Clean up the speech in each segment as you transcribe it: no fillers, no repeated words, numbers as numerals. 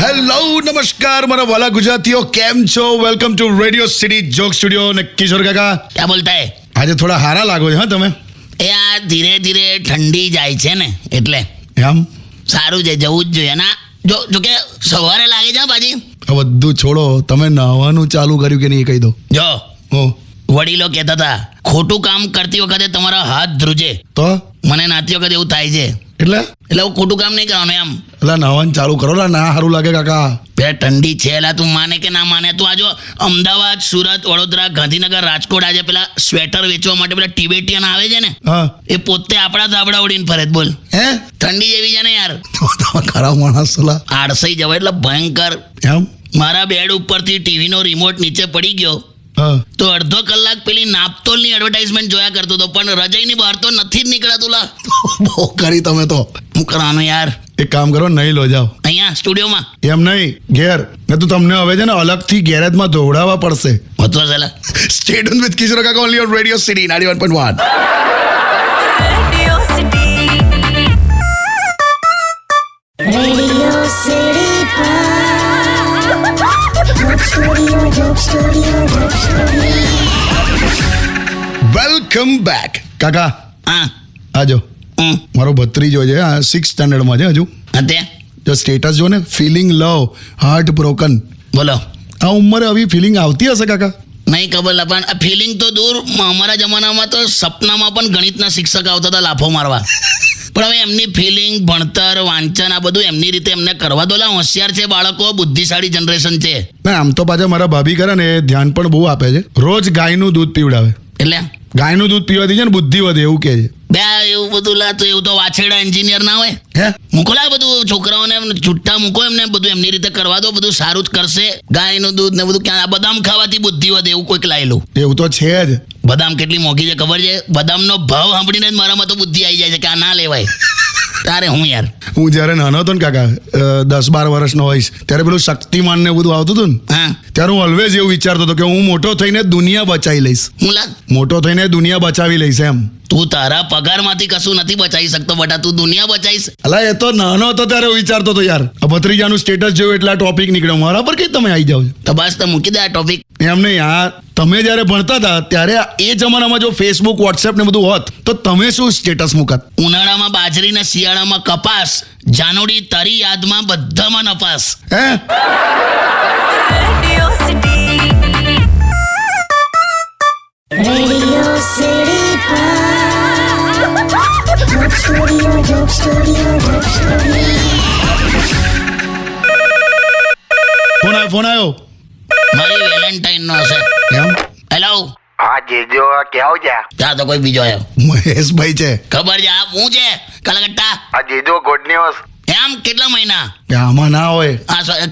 Hello નમસ્કાર મારા વાલા ગુજરાતીઓ, કેમ છો? Welcome to radio city joke studio. ને કિશોર કાકા, क्या बोलता है? આજે થોડા હારા લાગો છો હા તમે? એ આ ધીરે ધીરે ઠંડી જાય છે ને એટલે એમ સારું છે, જવું જ જોઈએ ના. જો કે સવારે લાગે છે પાછી. આ બધું છોડો, તમે નાહવાનું ચાલુ કર્યું કે નહીં એ કહી દો. જો ઓ વડીલો કહેતા હતા ખોટું કામ કરતી વખતે તમારા હાથ ધ્રુજે. તો મને નાતી વખતે એવું થાય છે, એટલે એટલે હું ખોટું કામ નહીં કરવાનું એમ. એટલે નાહવાનું ચાલુ કરો લા, ના સારું લાગે કાકા. બે ઠંડી છે એલા, તું માને કે ના માને. તું આજો અમદાવાદ, સુરત, વડોદરા, ગાંધીનગર, રાજકોટ આજે પેલા સ્વેટર વેચવા માટે પેલા ટિબેટિયન આવે છે ને, હા એ પોતે આપણા ધાબડા ઉડીને ફરે છે. બોલ, હે ઠંડી જેવી છે ને યાર. તમે ખરા માણસ લા. આળસાઈ જવાય એટલે ભયંકર. એમ મારા બેડ ઉપરથી ટીવીનો રિમોટ નીચે પડી ગયો હા તો અડધો કલાક પેલી નાપતોલની એડવર્ટાઇઝમેન્ટ જોયા કરતો હતો, પણ રજાઈની બહાર તો નથી જ નીકળાતું લા. બહુ કરી તમે તો. હું કરવાનું યાર? એક કામ કરો, નહીં લો જાઓ અહીંયા સ્ટુડિયોમાં એમ નહીં, ઘેર. ને તો તમને હવે છે ને અલગથી ગેરેજમાં દોડાવવા પડશે. હતો ચલા. Stay tuned with Kishore Kaka only on Radio City 91.1. Radio City Joke Studio. Welcome back કાકા. હા આજો મારો ભત્રીજો છે, આ 6th સ્ટાન્ડર્ડમાં છે હજુ. અત્યારે જો સ્ટેટસ જો ને, ફિલિંગ લવ હાર્ટ બ્રોકન. બોલો. આ ઉંમરે આવી ફિલિંગ આવતી હશે કાકા? નહીં ખબર લા, પણ આ ફિલિંગ તો દૂર. અમારા જમાનામાં તો સપનામાં પણ ગણિતના શિક્ષક આવતા હતા લાફો મારવા. પણ હવે એમની ફિલિંગ, ભણતર, વાંચન આ બધું એમની રીતે એમને કરવા દો લા. હોશિયાર છે બાળકો, બુદ્ધિશાળી જનરેશન છે. ના આમ તો પાછા મારા ભાભી કરે ને એ ધ્યાન પણ બહુ આપે છે. રોજ ગાયનું દૂધ પીવડાવે. એટલે ગાયનું દૂધ પીવાથી છે ને બુદ્ધિ વધે એવું કહે છે. બે એવું બધું લા, તો એવું તો વાછેડા એન્જિનિયર ના હોય. હે મૂકો લા બધું છોકરાઓને છૂટા મૂકો, એમને બધું એમની રીતે કરવા દો, બધું સારું જ કરશે. ગાયનું દૂધ ને બધું ક્યાં, બદામ ખાવાથી બુદ્ધિ વધે એવું કોઈક લાયેલું. એવું તો છે જ. બદામ કેટલી મોંઘી છે ખબર છે? બદામનો ભાવ સાંભળીને જ મારામાં તો બુદ્ધિ આવી જાય છે કે આ ના લેવાય. તારે હું યાર, હું જ્યારે નાનો હતો ને કાકા, 10-12 વર્ષનો હોઈશ, ત્યારે પેલું શક્તિમાન ને બધું આવતું હતું ને, હા ત્યારે હું ઓલવેઝ એવું વિચારતો હતો કે હું મોટો થઈને દુનિયા બચાવી લઈશ. હું લા, મોટો થઈને દુનિયા બચાવી લઈશ એમ. તું તારા પગારમાંથી કશું નથી બચાવી શકતો બટા, તું દુનિયા બચાવીશ. અલા એ તો નાનો હતો ત્યારે હું વિચારતો હતો યાર. આ ભત્રીજાનું સ્ટેટસ જોયું એટલે આ ટોપિક નીકળ્યો મારા પર. કઈ તમે આવી જાવ છો? તો બસ તો મૂકી દે આ ટોપિક. એમ નહીં, આ તમે જ્યારે ભણતા હતા ત્યારે એ જમાનામાં જો ફેસબુક, વોટ્સએપ ને બધું હોત તો તમે શું સ્ટેટસ મૂકત? ઉનાળામાં બાજરી ને શિયાળામાં કપાસ, જાનોડી તારી યાદમાં બધામાં નપાસ. હે Radio City Joke Studio. Phone આવ્યો. મારી વેલેન્ટાઇન નો હશે. એમ હેલો, હા જીજો કેવું છે? ત્યાં તો કોઈ બીજો આવ્યો. મહેશભાઈ છે. ખબર છે આ હું છે કલકત્તા. આ જીજો ગુડ ન્યૂઝ. એમ કેટલા મહિના? કે આમાં ના હોય.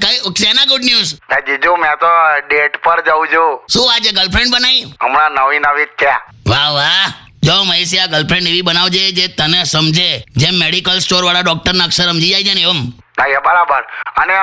કઈ શેના ગુડ ન્યૂઝ? આ જીજો મેં તો ડેટ પર જાઉં છું. શું આજે ગર્લફ્રેન્ડ બનાવી? હમણાં નવી જ છે. વાહ વાહ. જો મહેશી, આ ગર્લફ્રેન્ડ એવી બનાવજે જે તને સમજે, જેમ મેડિકલ સ્ટોર વાળા ડોક્ટર ના અક્ષર સમજી જાય છે ને એમ. ના એ બરાબર. અને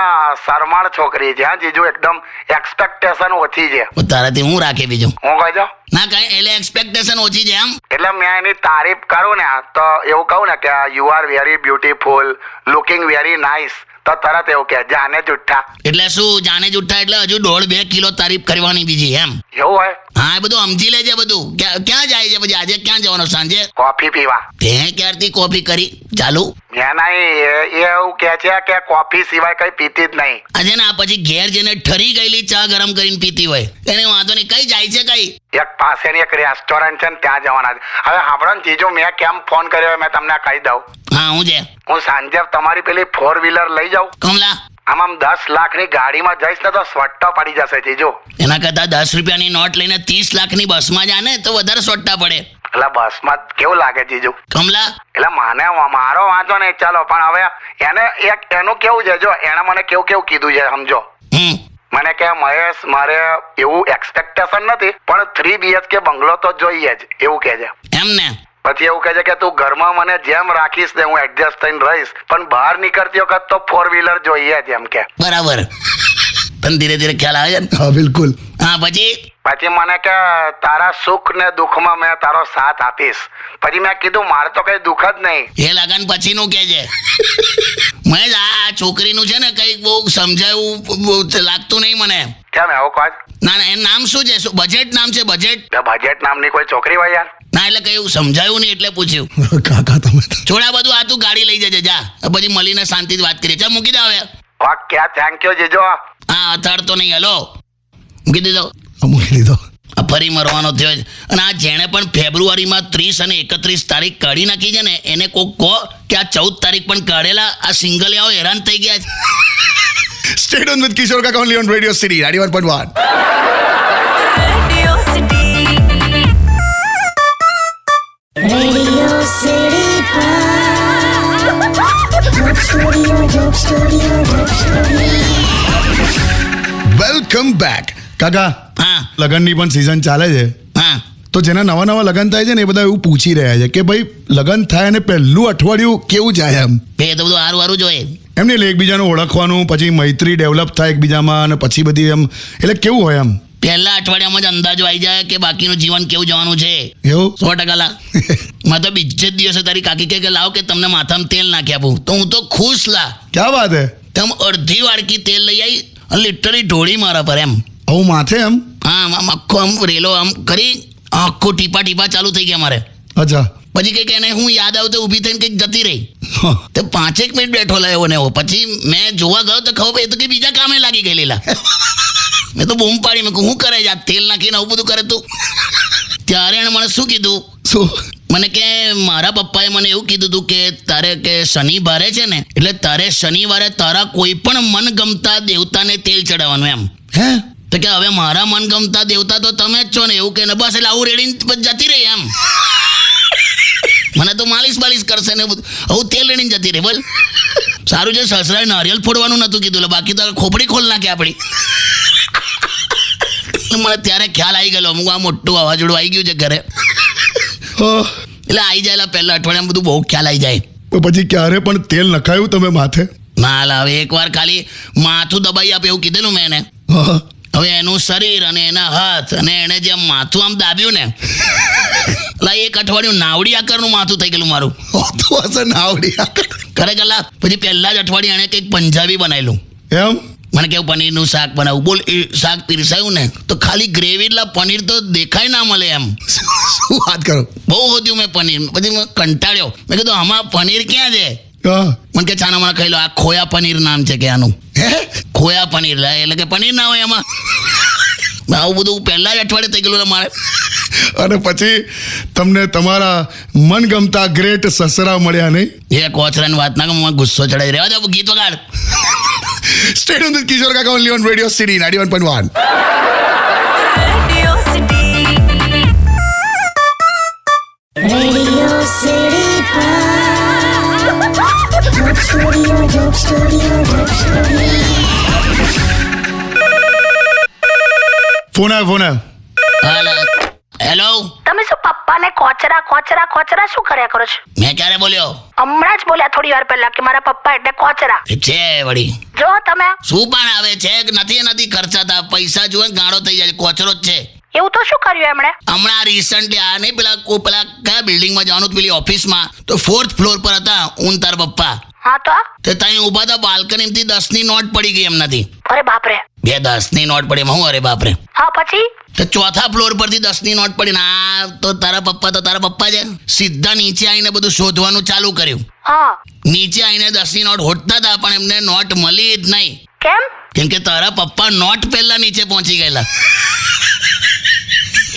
શરમાળ છોકરી છે હા જીજો, એકદમ એક્સપેક્ટેશન ઓછી છે. તારાથી હું રાખે બીજું? હું કહી દઉં ના કઈ, એટલે એક્સપેક્ટેશન ઓછી છે એમ. એટલે મેં એની તારીફ કરું ને તો એવું કહું ને કે you are very beautiful, looking very nice, તો તરત એવું કે જાને જુઠ્ઠા. એટલે શું જાને જુઠ્ઠા? એટલે હજુ 1.5-2 કિલો તારીફ કરવાની બીજી એમ. એવું હોય? હા, એ બધું સમજી લેજે બધું. ક્યાં જાય છે પછી? આજે ક્યાં જવાનો સાંજે? કોફી પીવા. તે ક્યારથી કોફી કરી ચાલુ? મેં નહીં, એ એવું કે છે કે કોફી સિવાય કઈ પીતી જ નહીં. આજે ના પછી ઘેર જઈને ઠરી ગયેલી ચા ગરમ કરીને પીતી હોય એને વાંધો નહીં. કઈ જાય છે કઈ? એક પાસેની એક રેસ્ટોરન્ટ છે ને ત્યાં જવાના છે. હવે સાંભળો ને જીજો, મેં કેમ ફોન કર્યો મેં તમને કહી દઉં. હા હું છે. હું સાંજે તમારી પેલી 4-વ્હીલર લઈ જાઉં. કમલા, આમ 10 લાખની ગાડીમાં જઈશ ને તો સ્વટ્ટો પડી જશે જીજો. એના કરતા 10 રૂપિયાની નોટ લઈને 30 લાખની બસમાં જા ને તો વધારે સોટ્ટા પડે. એટલે બસમાં કેવું લાગે જીજો? કમલા, એટલે મને મારો વાંચો નહીં ચાલો, પણ હવે એને એનું કેવું છે, જો એને મને કેવું કીધું છે સમજો. મને કે મહેશ, મારે એવું એક્સપેક્ટેશન નથી પણ 3 BHK બંગલો તો જોઈએ જ એવું કહે છે. એમ ને? પછી એવું કહે છે કે તું ઘરમાં મને જેમ રાખીશ ને હું એડજસ્ટ થઈને રહીશ, પણ બહાર નીકળતી વખત તો 4-વ્હીલર જોઈએ જ એમ કે. બરાબર. તને ધીરે ધીરે ખ્યાલ આવે છે ને? હા બિલકુલ. હા પછી પછી મને કે તારા સુખ ને દુઃખમાં મેં તારો સાથ આપીશ. પછી મેં કીધું મારે તો કઈ દુઃખ જ નહીં. એ લગન પછીનું કે છે મહેશ, આ છોકરીનું છે ને કંઈક બહુ સમજાયું બહુ લાગતું નહીં મને. કેમ એવું કહો? ના ના, એનું નામ શું છે? બજેટ નામ છે? બજેટ? બજેટ નામની કોઈ છોકરી હોય યાર? ના એટલે કઈ સમજાયું નહીં એટલે પૂછ્યું. કાકા તમે તો. છોડા બધું, આ તું ગાડી લઈ જજે જા, પછી મળીને શાંતિથી વાત કરીએ. ચાલ મૂકી દે હવે. વાહ ક્યાં થેન્ક યુ જીજો. હા અથાડતો નહીં. હલો મૂકી દીધો. મૂકી દીધો. આ ફરી મરવાનો થયો છે. અને આ જેણે પણ ફેબ્રુઆરીમાં 30 અને 31 તારીખ કાઢી નાખી છે ને એને કોક કહો કે આ 14 તારીખ પણ કાઢેલા આ સિંગલિયાઓ હેરાન થઈ ગયા છે. Stay tuned with Kishore Kaka only on Radio City 91.1. Radio City Joke Studio. Welcome back. કાકા, હા લગનની પણ સિઝન ચાલે છે, હા તો જેના નવા નવા લગન થાય છે ને એ બધા એવું પૂછી રહ્યા છે કે ભાઈ લગન થાય અને પહેલું અઠવાડિયું કેવું જાય એમ. એ તો બધું સારું સારું જોઈએ. એમને એટલે એકબીજાનું ઓળખવાનું, પછી મૈત્રી ડેવલપ થાય એકબીજામાં, અને પછી બધી એમ એટલે કેવું હોય એમ. પહેલા અઠવાડિયામાં જ અંદાજો આવી જાય કે બાકીનું જીવન કેવું જવાનું છે. એવું 100% લા. મેં તો બીજે જ દિવસે તારી કાકી કે લાવ કે તમને માથામાં તેલ નાખી આપું, તો હું તો ખુશ લા. ક્યાં વાત હે. તેમ અડધી વાડકી તેલ લઈ આવી અને લિટરલી ઢોળી મારા પર એમ. આવું માથે એમ. હા આમ આખો આમ રેલો આમ કરી આખો ટીપા ટીપા ચાલુ થઈ ગયા મારે. અચ્છા. પછી કંઈક એને હું યાદ આવ્યું તો ઊભી થઈને કંઈક જતી રહી. હા. તો 5 મિનિટ બેઠો લાવ્યો ને એવો. પછી મેં જોવા ગયો તો ખબર એ તો કંઈ બીજા કામે લાગી ગયેલી લા. મેં તો બૂમ પાડી, મેં કહું શું કરે છે આ તેલ નાખીને આવું બધું કરે તું. ત્યારે એણે મને શું કીધું, શું? મને કે મારા પપ્પાએ મને એવું કીધું હતું કે તારે કે શનિવારે છે ને એટલે તારે શનિવારે તારા કોઈ પણ મનગમતા દેવતાને તેલ ચડાવવાનું એમ. હે? તો કે હવે મારા મનગમતા દેવતા તો તમે જ છો ને એવું કે ને બસ એટલે આવું રેડીને જતી રહી એમ. મને તો માલિશ બાલિશ કરશે ને બધું, આવું તેલ રેડીને જતી રહી. બોલ સારું છે સસરાએ નારિયેલ ફોડવાનું નતું કીધું, બાકી તો ખોપડી ખોલ નાખે આપણી. મને ત્યારે ખ્યાલ આવી ગયેલો, અમુક આ મોટું વાવાઝોડું આવી ગયું છે ઘરે, હા. એટલે આવી જાય પહેલા અઠવાડિયામાં બધું બહુ ખ્યાલ આવી જાય. તો પછી ક્યારે પણ તેલ નખાયું તમે માથે? ના લાવે, એકવાર ખાલી માથું દબાઈ આપે એવું કીધેલું મેં એને. હા. હવે એનું શરીર અને એના હાથ અને એને જે માથું આમ દાબ્યું ને એટલે 1 અઠવાડિયું નાવડી આકારનું માથું થઈ ગયેલું મારું. હોતું હશે નાવડી. ખરેખર લા. પછી પહેલા જ અઠવાડિયે એણે કંઈક પંજાબી બનાવેલું. એમ? મને કેવું પનીરનું શાક બનાવું. બોલ એ શાક પીરસાયું ને તો ખાલી ગ્રેવી એટલા પનીર તો દેખાય ના મળે એમ. શું વાત કરો. બહુ હોદ્યું મેં પનીર. પછી મેં કંટાળ્યો, મેં કીધું આમાં પનીર ક્યાં છે? હા. મને કે છાના મને ખાઈ લો, આ ખોયા પનીર નામ છે કે આનું. હે? ખોયા પનીર લા, એટલે કે પનીર ના હોય એમાં. આવું બધું પહેલા જ અઠવાડિયે થઈ ગયેલું મારે. અને પછી તમને તમારા મનગમતા ગ્રેટ સસરા મળ્યા નહીં? એ કોચરાની વાત ના કે મને ગુસ્સો ચડાઈ રહેવા દે, ગીત વગાડ. Stay tuned with Kishore Kaka only on Radio City 91.1. Radio City Joke Studio. Phone આવ્યો. હેલો, તમે શું પપ્પાને કોચરા શું કર્યા કરો છો? મેં ક્યારે બોલ્યો? હમણાં જ બોલ્યા થોડી વાર પહેલા કે મારા પપ્પા એટલે કોચરા. ઠીક છે વળી. જો તમે શું પણ આવે છે કે નથી ખર્ચાતા, પૈસા જુએ ગાળો થઈ જાય, કોચરો જ છે. એવું તો શું કર્યું એમણે? હમણાં રિસન્ટલી આ નહીં પેલા કયા બિલ્ડિંગમાં જવાનું હતું, પેલી ઓફિસમાં, તો 4th ફ્લોર પર હતા હું તાર પપ્પા. હા તો તે ત્યાં ઊભા હતા, બાલ્કનીમાંથી 10ની નોટ પડી ગઈ એમનાથી. અરે બાપરે. 2 10ની નોટ પડી એમાં હું અરે બાપરે. હા પછી? તો 4થા ફ્લોર પરથી 10ની નોટ પડી ને આ તો તારા પપ્પા છે. સીધા નીચે આવીને બધું શોધવાનું ચાલુ કર્યું. હા. નીચે આવીને 10ની નોટ હોટતા હતા પણ એમને નોટ મળી જ નહીં. કેમ કે તારા પપ્પા નોટ પહેલા નીચે પહોંચી ગયેલા.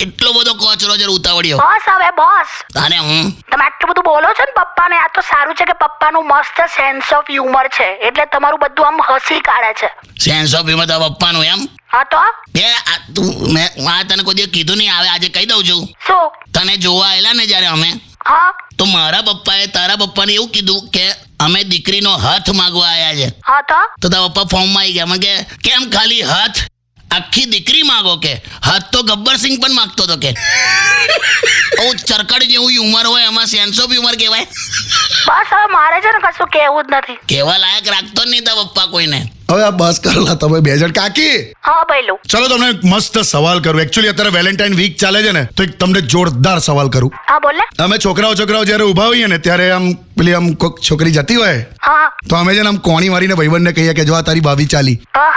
એટલો બધો કોચરો છે ઉતાવળ્યો. બોસ હવે બોસ તારે હું તમે આટલું બધું બોલો છો ને પપ્પાને, આ તો સારું છે કે પપ્પાનું મસ્ત સેન્સ ઓફ હ્યુમર છે એટલે તમારું બધું આમ હસી કાઢે છે. સેન્સ ઓફ હ્યુમર તો પપ્પાનું એમ. હા તો મેં તને કોઈ દિવસ કીધું નહીં, આવે આજે કહી દઉં છું. શું? તને જોવા આવેલા ને જ્યારે અમે, હા તો મારા પપ્પાએ તારા પપ્પાને એવું કીધું કે અમે દીકરીનો હાથ માંગવા આવ્યા છે. હા તો તારા પપ્પા ફોર્મમાં આવી ગયા. મને કે કેમ ખાલી હાથ, આખી દીકરી માંગો? કે હાથ તો ગબ્બરસિંહ પણ માંગતો હતો કે. ચરકડ જેવું હ્યુમર હોય એમાં સેન્સ ઓફ હ્યુમર કહેવાય. બસ હવે મારે છે ને કશું કહેવું જ નથી. કહેવા લાયક રાખતો જ નહીં તા પપ્પા કોઈને. હવે આ બસ કરેલા તમે બે જણ. કાકી હા ભઈલું. ચલો તમને એક મસ્ત સવાલ કરું. એકચ્યુઅલી અત્યારે વેલેન્ટાઇન વીક ચાલે છે ને, તો એક તમને જોરદાર સવાલ કરું. હા બોલ ને. અમે છોકરાઓ જ્યારે ઊભા હોઈએ ને ત્યારે આમ પેલી આમ કોઈક છોકરી જતી હોય હા. તો અમે છે ને આમ કોણી મારીને ભાઈબંધને કહીએ કે જો આ તારી ભાભી ચાલી. હા.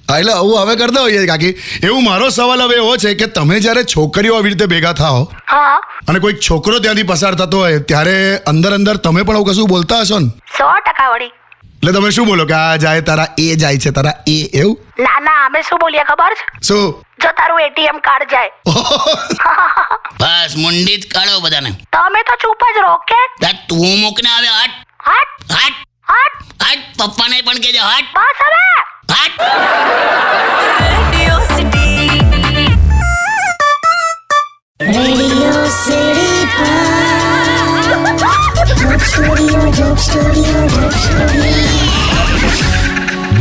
હા, એટલે આવું હવે કરતા હોઈએ કાકી. એવું મારો સવાલ હવે એવો છે કે તમે જ્યારે છોકરીઓ આવી રીતે ભેગા થાઓ હા. અને કોઈક છોકરો ત્યાંથી પસાર થતો હોય ત્યારે અંદર તમે પણ આવું કશું બોલતા હશો ને? 100% વળી. એટલે તમે શું બોલો કે આ જાય તારા એ જાય છે તારા એ, એવું? ના અમે શું બોલીએ ખબર છે? શું? જો તારું એટીએમ કાર્ડ જાય. બસ મુંડી જ કાઢો બધાને. તમે તો ચૂપ જ રહો કે. તું મૂકને આવે હટ હટ હટ હટ. હટ. પપ્પાને પણ કહેજે હટ બસ હવે. હટ. Radio City. Radio City Joke Studio.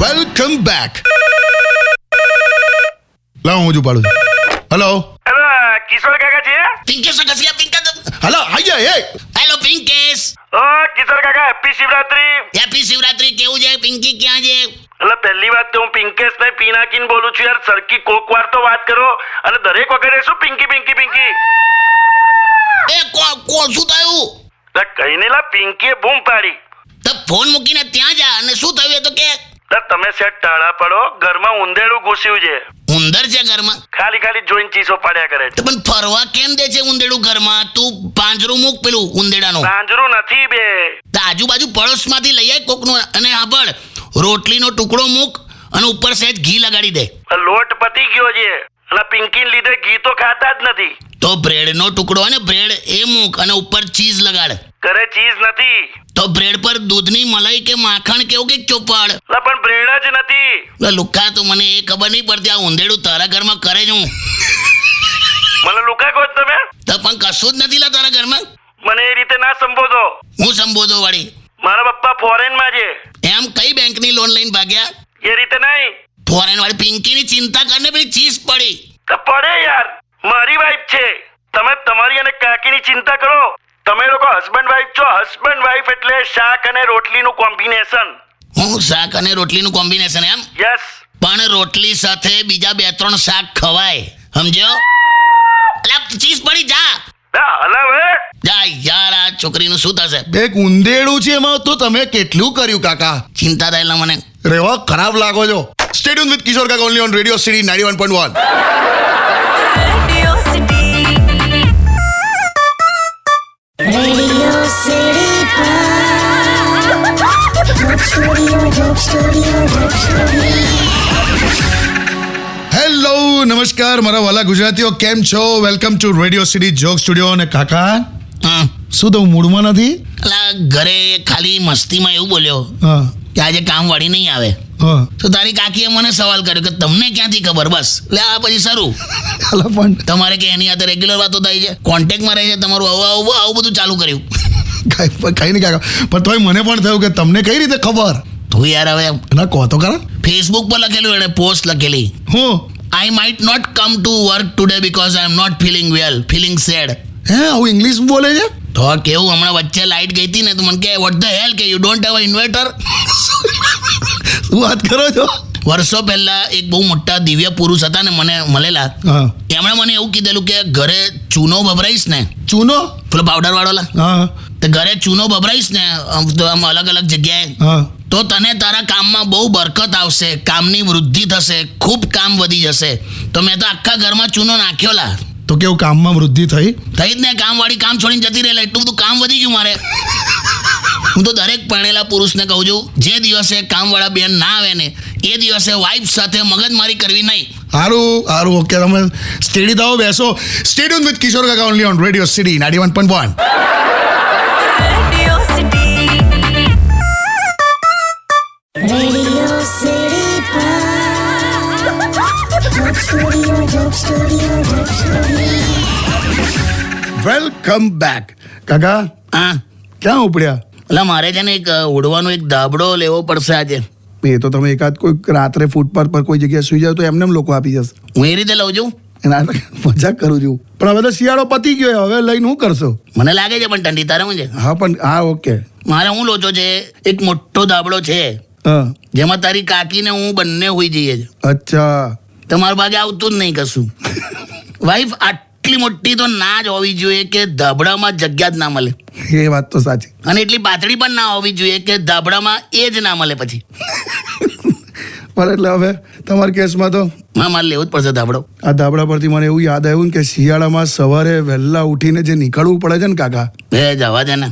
Welcome back. લાવ હું જ ઉપાડું છું. હેલો કિશોર કાકા છે? પિંકેશ કસિયા પિંકા. હેલો આઈ એ હેલો પિંકેશ. કિશોર કાકા હેપી શિવરાત્રી. હેપી શિવરાત્રી. કેવું છે પિંકી? ક્યાં છે? એટલે પહેલી વાત તો હું પિંકેશ ને પિનાકીન બોલું છું યાર. સરખી કોક વાર તો વાત કરો અને દરેક વખતે શું પિંકી પિંકી પિંકી. એ કોણ શું થયું? કઈ નહીં લા, પિંકીએ બૂમ પાડી. તો ફોન મૂકીને ત્યાં જા. અને શું થયું એ તો કે. તમે સેટ ટાળા પડો, ઘરમાં ઉંદેડું ઘૂસ્યું છે. ઉંદર છે ઘરમાં? ખાલી જોઈને ચીસો પાડ્યા કરે છે. તો પણ ફરવા કેમ દે છે ઉંદેડું ઘરમાં? તું પાંજરું મૂક પેલું ઉંદેડાનું. સાંજરું નથી બે. તો આજુબાજુ પડોશમાંથી લઈ આય કોકનું. અને સાંભળ, રોટલીનો ટુકડો મૂક અને ઉપર સહેજ ઘી લગાડી દે. લોટ પતી ગયો છે અને પિંકીને લીધે ઘી તો ખાતા જ નથી. તો બ્રેડનો ટુકડો અને બ્રેડ એ મૂક અને ઉપર ચીઝ લગાડ. ઘરે ચીઝ નથી. તો બ્રેડ પર દૂધની મલાઈ કે માખણ કેવું કે ચોપાડ. પણ બ્રેડ જ નથી. લુકા તો મને એ ખબર નહીં પડતી આ ઉંદેડું તારા ઘરમાં કરે જ હું. મને લુકા કહો છો તમે? તો પણ કશું જ નથી લા તારા ઘરમાં. મને એ રીતે ના સંબોધો. હું સંબોધો વાળી. મારા પપ્પા ફોરેનમાં છે. એમ કઈ બેંકની લોન લઈને ભાગ્યા? એ રીતે નહીં. ફોરેન વાળી પિંકીની ચિંતા કરને પેલી ચીઝ પડી. તો પડે યાર, મારી વાઈફ છે. તમે તમારી અને કાકીની ચિંતા કરો. તમે લોકો હસબન્ડ વાઈફ છો. હસબન્ડ વાઈફ એટલે શાક અને રોટલીનું કોમ્બિનેશન. હું શાક અને રોટલીનું કોમ્બિનેશન એમ? યસ. પણ રોટલી સાથે બીજા 2-3 શાક ખવાય, સમજો? અલા ચીઝ પડી. જા હલાવે જા યાર. આ છોકરીનું શું થશે? એક ઉંદેડું છે એમાં તો તમે કેટલું કર્યું કાકા. ચિંતા થાય એટલે મને. રેવા ખરાબ લાગો છો. સ્ટે ટ્યુન વિથ કિશોર કાકા only on radio city 91.1. Radio City. Radio City Joke Studio. Hello નમસ્કાર મારા વાલા ગુજરાતીઓ, કેમ છો? Welcome to radio city joke studio. અને કાકા હા. શું તો મૂડમાં નથી? અલા ઘરે ખાલી મસ્તીમાં એવું બોલ્યો હા કે આજે કામવાળી નહીં આવે. હા તો તારી કાકીએ મને સવાલ કર્યો કે તમને ક્યાંથી ખબર? બસ એટલે આ પછી શરૂ. અલા પણ તમારે કે એની સાથે રેગ્યુલર વાતો થાય છે, કોન્ટેક્ટમાં રહે છે તમારું, આવું બધું ચાલુ કર્યું. કઈ નહીં કાકા, પણ તોય મને પણ થયું કે તમને કઈ રીતે ખબર? તું યાર હવે ના કહો તો ખરા. ફેસબુક પર લખેલું એણે પોસ્ટ લખેલી. હું I might not come to work today because I am not feeling well, feeling sad. હે આવું ઇંગ્લિશ બોલે છે? તો કેવું હમણાં વચ્ચે લાઈટ ગઈ હતી ને તો મને કે વોટ ધ હેલ કે you don't have a inverter. શું વાત કરો છો? વર્ષો પહેલા એક બહુ મોટા દિવ્ય પુરુષ હતા ને મને મળેલા. હા એમણે મને એવું કીધેલું કે ઘરે ચૂનો ભભરાઈશ ને, ચૂનો? પેલો પાવડર વાળો, હા તો ઘરે ચૂનો ભભરાઈશ ને તો આમ અલગ અલગ જગ્યાએ, હા તો તને તારા કામમાં બહુ બરકત આવશે, કામની વૃદ્ધિ થશે, ખૂબ કામ વધી જશે. તો મેં તો આખા ઘરમાં ચૂનો નાખ્યો લા. તો કેવું કામમાં વૃદ્ધિ થઈ? થઈ જ ને, કામવાળી કામ છોડીને જતી રહેલા, એટલું બધું કામ વધી ગયું મારે. હું તો દરેક પરણેલા પુરુષને કહું છું, જે દિવસે કામવાળા બેન ના આવે ને એ દિવસે વાઇફ સાથે મગજમારી કરવી નહીં. સારું ઓકે, તમે સ્ટેડી થાઓ, બેસો. સ્ટે ટ્યુન વિથ કિશોર કાકા only on radio city 91.1. Radio City. Radio City Joke Studio. Welcome back. કાકા હા, ક્યાં ઉપડ્યા? એટલે મારે છે ને એક ઉડવાનો એક ધાબળો લેવો પડશે આજે. એ તો તમે એકાદ કોઈ રાત્રે ફૂટપાથ પર કોઈ જગ્યાએ સુઈ જાવ તો એમને લોકો આપી જશે. હું એ રીતે લઉં છું. એના મજાક કરું છું, પણ હવે તો શિયાળો પતી ગયો, હવે લઈને શું કરશો? મને લાગે છે પણ ઠંડી તારે હું છે. હા પણ હા ઓકે. મારે હું લોચો છે, એક મોટો ધાબળો છે હા જેમાં તારી કાકી ને હું બંને હોઈ જઈએ છે. અચ્છા તમારા ભાગે આવતું જ નહીં કશું. વાઈફ આટલી મોટી તો ના જ હોવી જોઈએ કે ધાબળામાં જગ્યા જ ના મળે, એ વાત તો સાચી. અને એટલી પાતળી પણ ના હોવી જોઈએ કે ધાબળામાં એ જ ના મળે પછી. પણ એટલે હવે તમારા કેસમાં તો મારે લેવું જ પડશે ધાબળો. આ ધાબળા પરથી મને એવું યાદ આવ્યું ને કે શિયાળામાં સવારે વહેલા ઉઠીને જે નીકળવું પડે છે ને કાકા, એ જવા દે ને.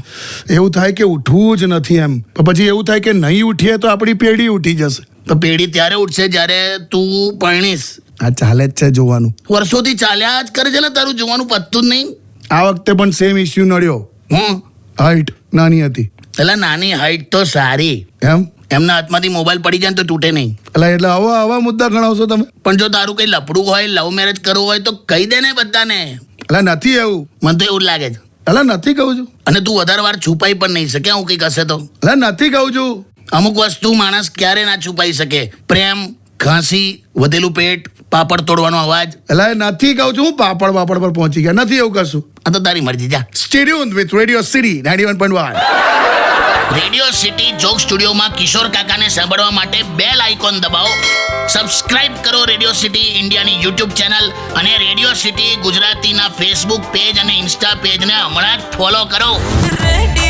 એવું થાય કે ઉઠવું જ નથી એમ. પણ પછી એવું થાય કે નહીં ઉઠીએ તો આપણી પેઢી ઉઠી જશે. તો પેઢી ત્યારે ઉઠશે જ્યારે તું પરણીશ. આ ચાલે જ છે જોવાનું. વર્ષોથી ચાલ્યા જ કરે છે ને, તારું જોવાનું પતતું જ નહીં. આ વખતે પણ સેમ ઇસ્યુ નડ્યો. હાઈટ નાની હતી. પેલા નાની હાઈટ તો સારી, એમ એમના હાથમાંથી મોબાઈલ પડી જાય ને તો તૂટે નહીં. એટલે આવા મુદ્દા ગણાવશો તમે? પણ જો તારું કઈ લફડું હોય, લવ મેરેજ કરવું હોય તો કહી દે ને બધાને. એટલે નથી એવું. મને તો એવું જ લાગે છે. એટલે નથી કહું છું. અને તું વધારે વાર છુપાઈ પણ નહીં શકે હું કંઈક હશે તો. એટલે નથી કહું છું. અમુક વસ્તુ માણસ ક્યારે ના છુપાઈ શકે. પ્રેમ, ખાંસી, વધેલું પેટ, પાપડ તોડવાનો અવાજ. એટલે નથી કહું છું. હું પાપડ પર પહોંચી ગયા નથી એવું કશું. આ તો તારી મરજી. જા. Stay tuned with Radio City 91.1. Radio city joke સ્ટુડિયોમાં કિશોર કાકાને સાંભળવા માટે બેલ આઇકોન દબાવો. સબસ્ક્રાઇબ કરો રેડિયો સિટી ઇન્ડિયાની યુટ્યુબ ચેનલ અને રેડિયો સિટી ગુજરાતીના ફેસબુક પેજ અને ઇન્સ્ટા પેજને હમણાં જ ફોલો કરો. Radio